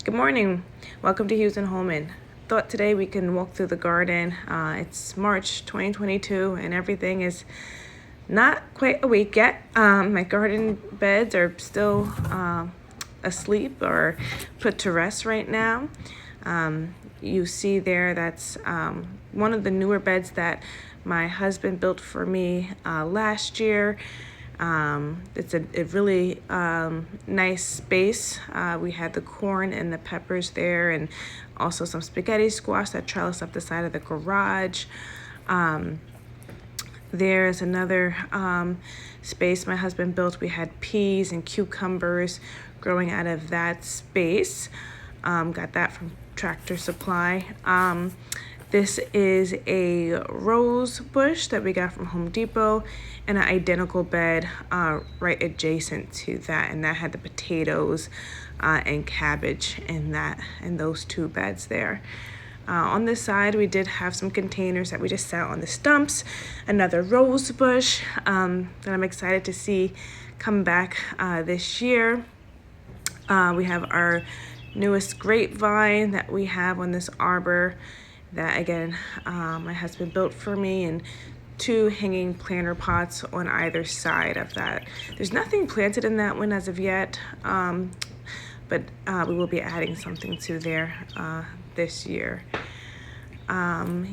Good morning. Welcome to Hughes and Holman. Thought today we can walk through the garden. It's March 2022 and everything is not quite awake yet. My garden beds are still asleep or put to rest right now. You see there, that's one of the newer beds that my husband built for me last year. It's a really nice space. We had the corn and the peppers there, and also some spaghetti squash that trellis up the side of the garage. There's another space my husband built. We had peas and cucumbers growing out of that space. Got that from Tractor Supply. This is a rose bush that we got from Home Depot, and an identical bed right adjacent to that, and that had the potatoes and cabbage in those two beds there. On this side, we did have some containers that we just sat on the stumps. Another rose bush that I'm excited to see come back this year. We have our newest grapevine that we have on this arbor that, again, my husband built for me, and two hanging planter pots on either side of that. There's nothing planted in that one as of yet, but we will be adding something to there this year.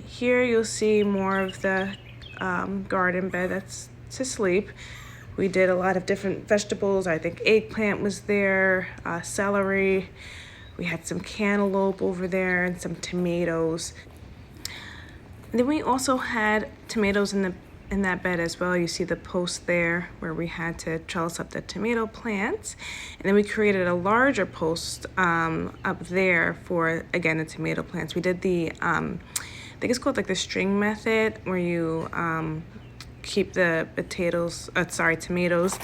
Here you'll see more of the garden bed that's to sleep. We did a lot of different vegetables. I think eggplant was there, celery. We had some cantaloupe over there and some tomatoes. And then we also had tomatoes in that bed as well. You see the post there where we had to trellis up the tomato plants. And then we created a larger post up there for, again, the tomato plants. We did the, I think it's called like the string method, where you keep the tomatoes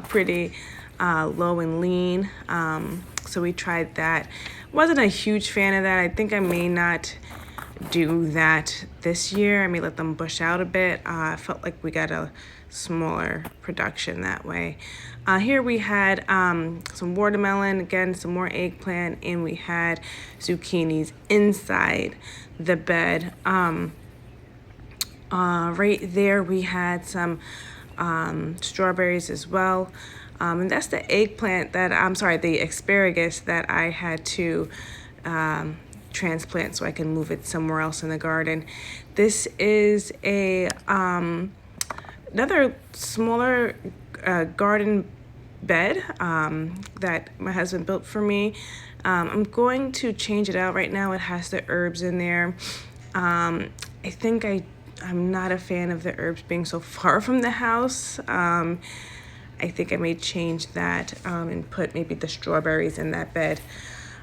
pretty low and lean. So we tried that. Wasn't a huge fan of that. I think I may not do that this year. I may let them bush out a bit. I felt like we got a smaller production that way. Here we had some watermelon, again, some more eggplant, and we had zucchinis inside the bed. Right there we had some strawberries as well. And that's the eggplant the asparagus that I had to transplant so I can move it somewhere else in the garden. This is another smaller garden bed that my husband built for me. I'm going to change it out right now. It has the herbs in there. I think I'm not a fan of the herbs being so far from the house. I think I may change that and put maybe the strawberries in that bed.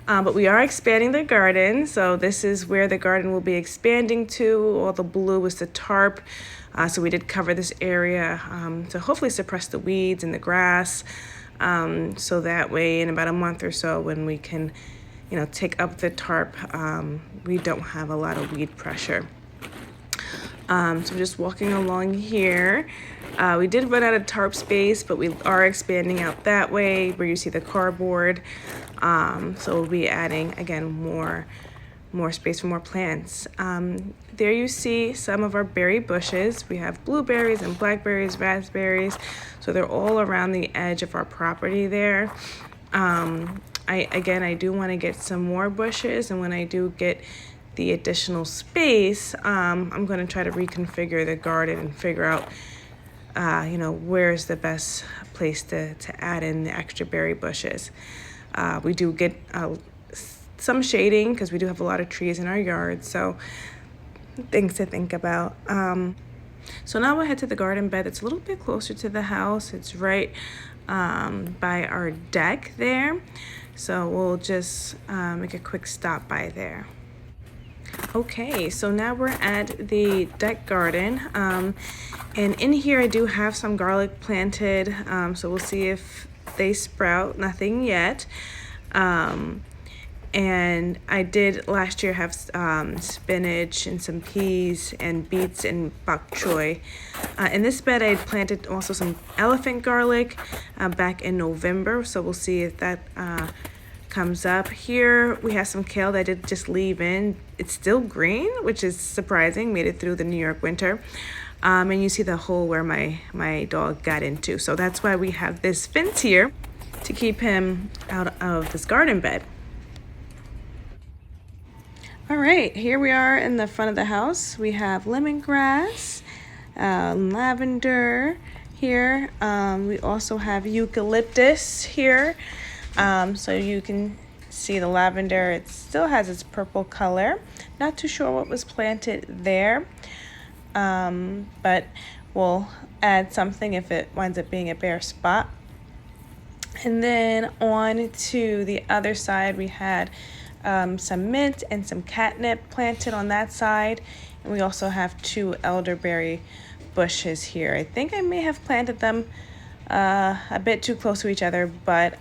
But we are expanding the garden, so this is where the garden will be expanding to. All the blue is the tarp, so we did cover this area to hopefully suppress the weeds and the grass, so that way in about a month or so when we can, take up the tarp, we don't have a lot of weed pressure. So just walking along here. We did run out of tarp space, but we are expanding out that way where you see the cardboard. So we'll be adding, again, more space for more plants. There you see some of our berry bushes. We have blueberries and blackberries, raspberries. So they're all around the edge of our property there. I do want to get some more bushes, and when I do get the additional space, I'm going to try to reconfigure the garden and figure out where's the best place to add in the extra berry bushes. We do get some shading because we do have a lot of trees in our yard, so things to think about. So now we'll head to the garden bed. It's a little bit closer to the house. It's right by our deck there, so we'll just make a quick stop by there. Okay, so now we're at the deck garden, and in here I do have some garlic planted, so we'll see if they sprout. Nothing yet. And I did last year have spinach and some peas and beets and bok choy. In this bed I had planted also some elephant garlic back in November, so we'll see if that comes up. Here we have some kale that I did just leave in. It's still green, which is surprising. Made it through the New York winter. And you see the hole where my dog got into. So that's why we have this fence here to keep him out of this garden bed. All right, here we are in the front of the house. We have lemongrass, lavender here. We also have eucalyptus here. So you can see the lavender. It still has its purple color. Not too sure what was planted there. But we'll add something if it winds up being a bare spot. And then on to the other side, we had some mint and some catnip planted on that side. And we also have 2 elderberry bushes here. I think I may have planted them a bit too close to each other, but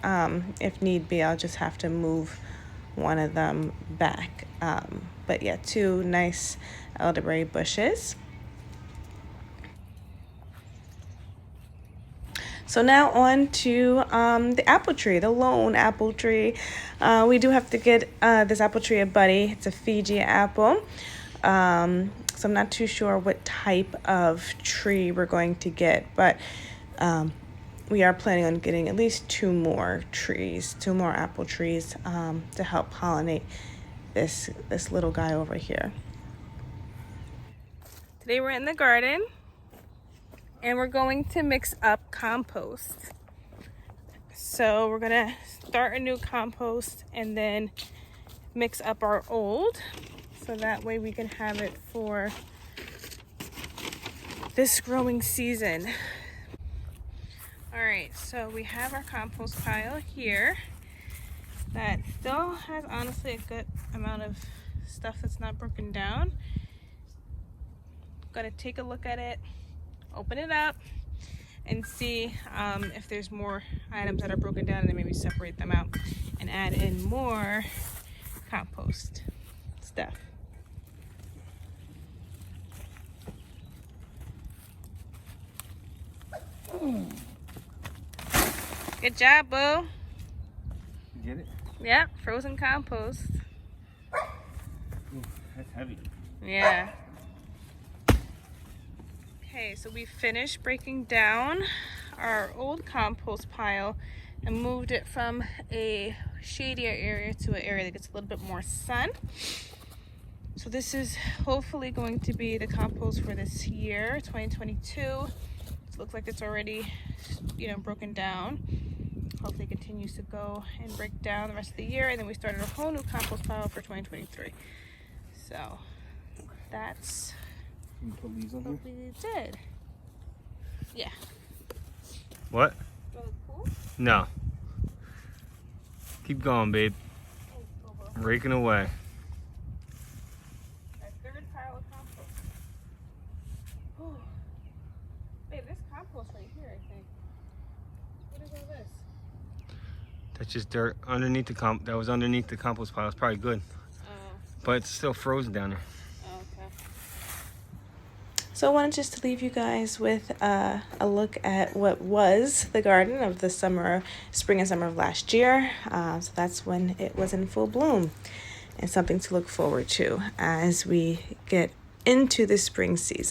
if need be, I'll just have to move one of them back. But yeah, 2 nice elderberry bushes. So now on to the apple tree, the lone apple tree. We do have to get this apple tree a buddy. It's a Fiji apple. So I'm not too sure what type of tree we're going to get, but we are planning on getting at least 2 more trees, 2 more apple trees to help pollinate this little guy over here. Today we're in the garden. And we're going to mix up compost. So we're gonna start a new compost and then mix up our old. So that way we can have it for this growing season. All right, so we have our compost pile here that still has honestly a good amount of stuff that's not broken down. Gonna take a look at it, open it up, and see if there's more items that are broken down, and then maybe separate them out and add in more compost stuff. Good job, Boo. You get it? Yep, frozen compost. Ooh, that's heavy. Yeah. Okay, so we finished breaking down our old compost pile and moved it from a shadier area to an area that gets a little bit more sun. So this is hopefully going to be the compost for this year, 2022. It looks like it's already, broken down. Hopefully it continues to go and break down the rest of the year, and then we started a whole new compost pile for 2023. So that's Can you put leaves on what here? we did. Yeah. What? That look cool? No. Keep going, babe. Raking away. Our 3rd pile of compost. Oh. Babe, there's compost right here, I think. What is all this? That's just dirt underneath the that was underneath the compost pile. It's probably good. Oh. But it's still frozen down there. So I wanted just to leave you guys with a look at what was the garden of the spring and summer of last year. So that's when it was in full bloom, and something to look forward to as we get into the spring season.